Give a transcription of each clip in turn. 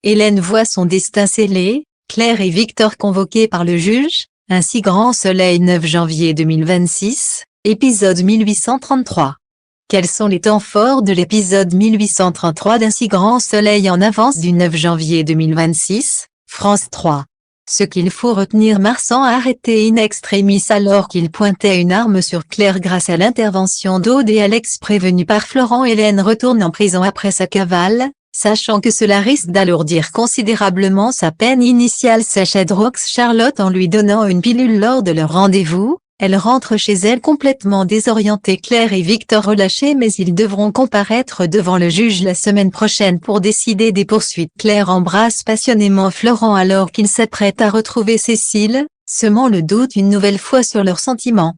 Hélène voit son destin scellé, Claire et Victor convoqués par le juge, Un si grand soleil 9 janvier 2026, épisode 1833. Quels sont les temps forts de l'épisode 1833 d'Un si grand soleil en avance du 9 janvier 2026, France 3. Ce qu'il faut retenir: Marsan arrêté in extremis alors qu'il pointait une arme sur Claire grâce à l'intervention d'Aude et Alex prévenus par Florent. Hélène retourne en prison après sa cavale, sachant que cela risque d'alourdir considérablement sa peine initiale. Sacha drogue Charlotte en lui donnant une pilule lors de leur rendez-vous. Elle rentre chez elle complètement désorientée. Claire et Victor relâchés, mais ils devront comparaître devant le juge la semaine prochaine pour décider des poursuites. Claire embrasse passionnément Florent alors qu'il s'apprête à retrouver Cécile, semant le doute une nouvelle fois sur leurs sentiments.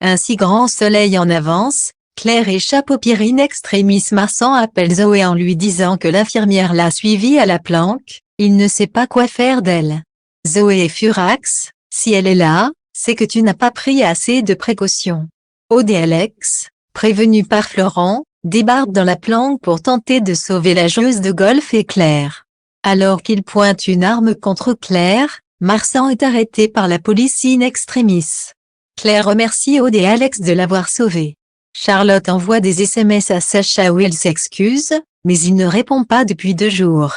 Un si grand soleil en avance, Claire échappe au pire in extremis. Marsan appelle Zoé en lui disant que l'infirmière l'a suivie à la planque, il ne sait pas quoi faire d'elle. Zoé est furax: si elle est là, c'est que tu n'as pas pris assez de précautions. Aude et Alex, prévenus par Florent, débarquent dans la planque pour tenter de sauver la joueuse de golf et Claire. Alors qu'il pointe une arme contre Claire, Marsan est arrêté par la police in extremis. Claire remercie Aude et Alex de l'avoir sauvée. Charlotte envoie des SMS à Sacha où elle s'excuse, mais il ne répond pas depuis 2 jours.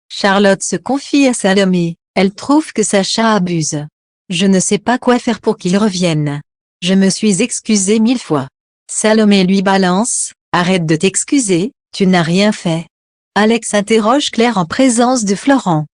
Charlotte se confie à Salomé, elle trouve que Sacha abuse. Je ne sais pas quoi faire pour qu'il revienne. Je me suis excusée 1000 fois. Salomé lui balance, arrête de t'excuser, tu n'as rien fait. Alex interroge Claire en présence de Florent.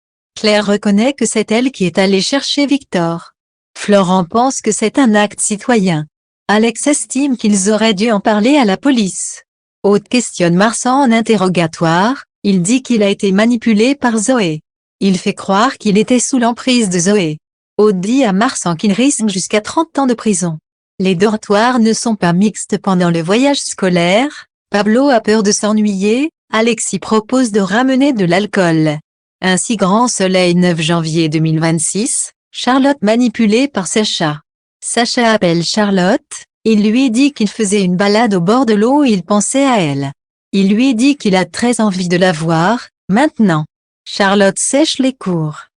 Claire reconnaît que c'est elle qui est allée chercher Victor. Florent pense que c'est un acte citoyen. Alex estime qu'ils auraient dû en parler à la police. Aude questionne Marsan en interrogatoire, il dit qu'il a été manipulé par Zoé. Il fait croire qu'il était sous l'emprise de Zoé. Aude dit à Marsan qu'il risque jusqu'à 30 ans de prison. Les dortoirs ne sont pas mixtes pendant le voyage scolaire, Pablo a peur de s'ennuyer, Alexis propose de ramener de l'alcool. Un si grand soleil 9 janvier 2026, Charlotte manipulée par Sacha. Sacha appelle Charlotte, il lui dit qu'il faisait une balade au bord de l'eau et il pensait à elle. Il lui dit qu'il a très envie de la voir, maintenant. Charlotte sèche les cours.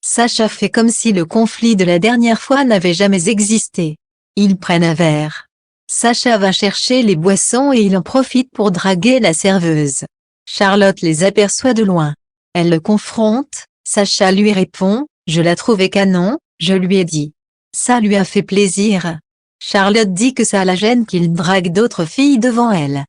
Sacha fait comme si le conflit de la dernière fois n'avait jamais existé. Ils prennent un verre. Sacha va chercher les boissons et il en profite pour draguer la serveuse. Charlotte les aperçoit de loin. Elle le confronte, Sacha lui répond, je la trouvais canon, je lui ai dit. Ça lui a fait plaisir. Charlotte dit que ça la gêne qu'il drague d'autres filles devant elle.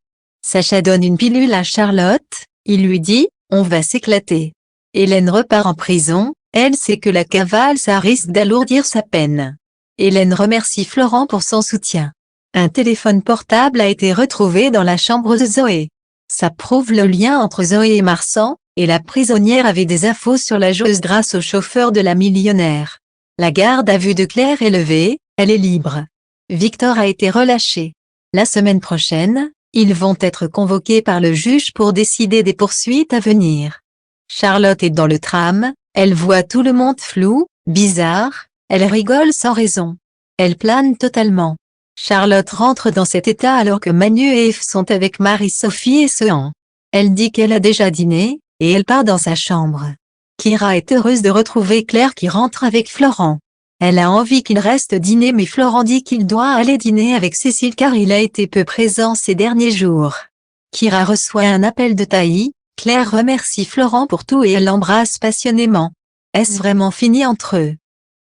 Sacha donne une pilule à Charlotte, il lui dit, on va s'éclater. Hélène repart en prison. Elle sait que la cavale ça risque d'alourdir sa peine. Hélène remercie Florent pour son soutien. Un téléphone portable a été retrouvé dans la chambre de Zoé. Ça prouve le lien entre Zoé et Marsan, et la prisonnière avait des infos sur la joueuse grâce au chauffeur de la millionnaire. La garde à vue de Claire est levée, elle est libre. Victor a été relâché. La semaine prochaine, ils vont être convoqués par le juge pour décider des poursuites à venir. Charlotte est dans le tram. Elle voit tout le monde flou, bizarre, elle rigole sans raison. Elle plane totalement. Charlotte rentre dans cet état alors que Manu et Eve sont avec Marie-Sophie et Sean. Elle dit qu'elle a déjà dîné, et elle part dans sa chambre. Kira est heureuse de retrouver Claire qui rentre avec Florent. Elle a envie qu'il reste dîner mais Florent dit qu'il doit aller dîner avec Cécile car il a été peu présent ces derniers jours. Kira reçoit un appel de Taï. Claire remercie Florent pour tout et elle l'embrasse passionnément. Est-ce vraiment fini entre eux?